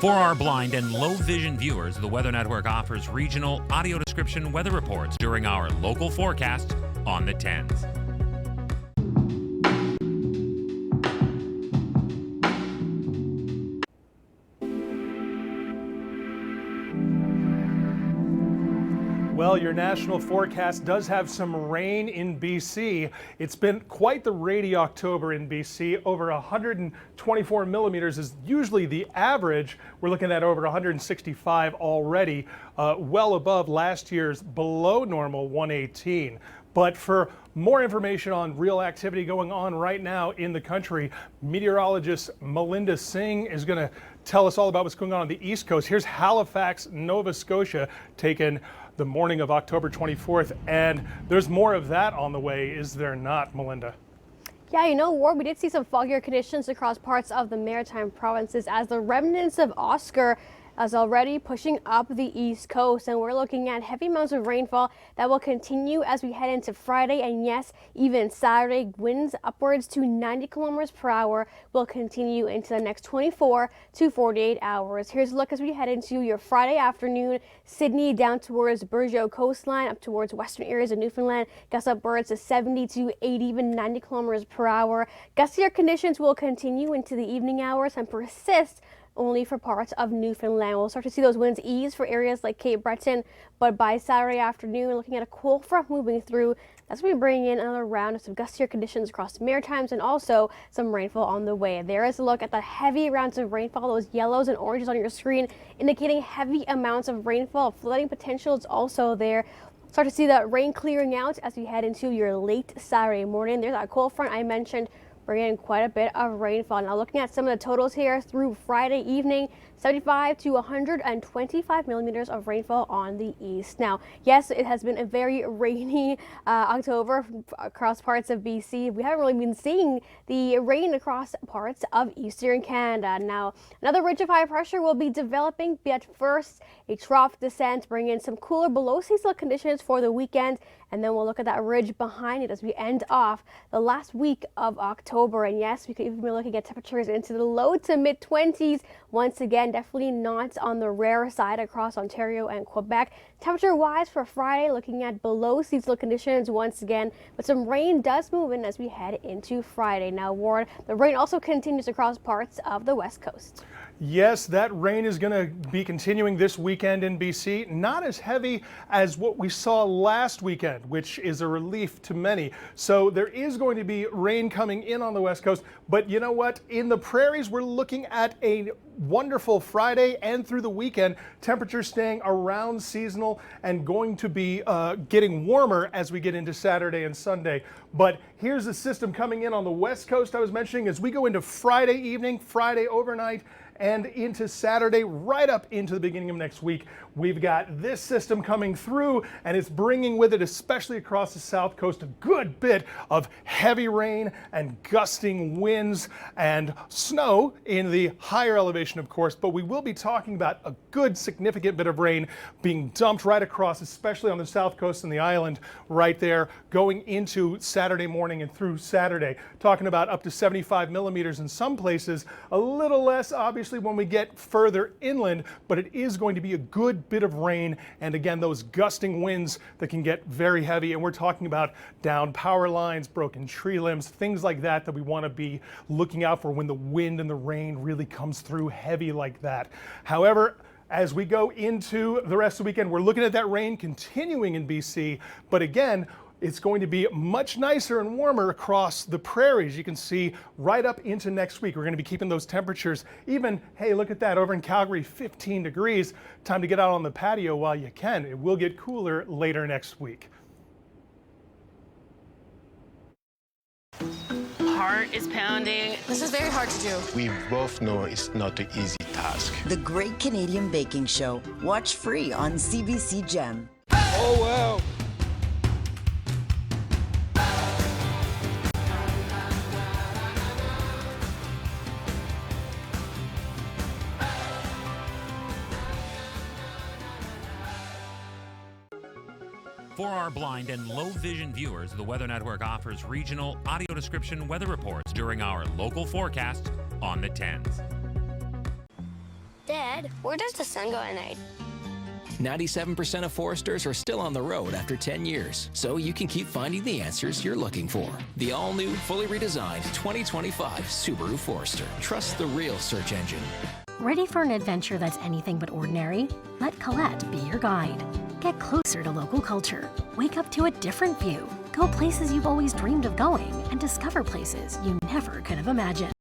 For our blind and low vision viewers, the Weather Network offers regional audio description weather reports during our local forecast on the 10s. Well, your national forecast does have some rain in BC. It's been quite the rainy October in BC. Over 124 millimeters is usually the average. We're looking at over 165 already, well above last year's below normal 118. But for more information on real activity going on right now in the country, meteorologist Melinda Singh is going to tell us all about what's going on the East Coast. Here's Halifax, Nova Scotia, taken the morning of October 24th, and there's more of that on the way, is there not, Melinda? Yeah, you know, Ward, we did see some foggier conditions across parts of the Maritime provinces as the remnants of Oscar is already pushing up the East Coast, and we're looking at heavy amounts of rainfall that will continue as we head into Friday, and yes, even Saturday. Winds upwards to 90 kilometers per hour will continue into the next 24 to 48 hours. Here's a look as we head into your Friday afternoon. Sydney down towards Burgeo coastline, up towards western areas of Newfoundland, gusts upwards to 70 to 80, even 90 kilometers per hour. Gustier conditions will continue into the evening hours and persist only for parts of Newfoundland. We'll start to see those winds ease for areas like Cape Breton, but by Saturday afternoon, we're looking at a cold front moving through. That's going to be bringing in another round of some gustier conditions across the Maritimes and also some rainfall on the way. There is a look at the heavy amounts of rainfall, those yellows and oranges on your screen, indicating heavy amounts of rainfall. Flooding potential is also there. Start to see that rain clearing out as we head into your late Saturday morning. There's that cold front I mentioned, bringing in quite a bit of rainfall. Now looking at some of the totals here through Friday evening, 75 to 125 millimeters of rainfall on the east. Now, yes, it has been a very rainy October across parts of BC. We haven't really been seeing the rain across parts of eastern Canada. Now, another ridge of high pressure will be developing, but first a trough descent, bringing in some cooler below seasonal conditions for the weekend. And then we'll look at that ridge behind it as we end off the last week of October. And yes, we could even be looking at temperatures into the low to mid 20s. Once again, definitely not on the rare side across Ontario and Quebec. Temperature-wise for Friday, looking at below seasonal conditions once again, but some rain does move in as we head into Friday. Now, Ward, the rain also continues across parts of the West Coast. Yes, that rain is going to be continuing this weekend in BC. Not as heavy as what we saw last weekend, which is a relief to many. So there is going to be rain coming in on the West Coast. But you know what? In the prairies, we're looking at a wonderful Friday and through the weekend. Temperatures staying around seasonal and going to be getting warmer as we get into Saturday and Sunday. But here's the system coming in on the West Coast I was mentioning as we go into Friday evening, Friday overnight, and into Saturday, right up into the beginning of next week. We've got this system coming through, and it's bringing with it, especially across the south coast, a good bit of heavy rain and gusting winds and snow in the higher elevation, of course. But we will be talking about a good significant bit of rain being dumped right across, especially on the south coast and the island right there, going into Saturday morning and through Saturday. Talking about up to 75 millimeters in some places, a little less obviously when we get further inland, but it is going to be a good bit of rain, and again, those gusting winds that can get very heavy, and we're talking about downed power lines, broken tree limbs, things like that we want to be looking out for when the wind and the rain really comes through heavy like that. However, as we go into the rest of the weekend, we're looking at that rain continuing in BC, but again, it's going to be much nicer and warmer across the prairies. You can see right up into next week. We're going to be keeping those temperatures even, hey, look at that, over in Calgary, 15 degrees. Time to get out on the patio while you can. It will get cooler later next week. Heart is pounding. This is very hard to do. We both know it's not an easy task. The Great Canadian Baking Show. Watch free on CBC Gem. Oh, wow. For our blind and low vision viewers, the Weather Network offers regional audio description weather reports during our local forecast on the 10s. Dad? Dad, where does the sun go at night? 97% of Foresters are still on the road after 10 years, so you can keep finding the answers you're looking for. The all-new, fully redesigned 2025 Subaru Forester. Trust the real search engine. Ready for an adventure that's anything but ordinary? Let Colette be your guide. Get closer to local culture. Wake up to a different view. Go places you've always dreamed of going and discover places you never could have imagined.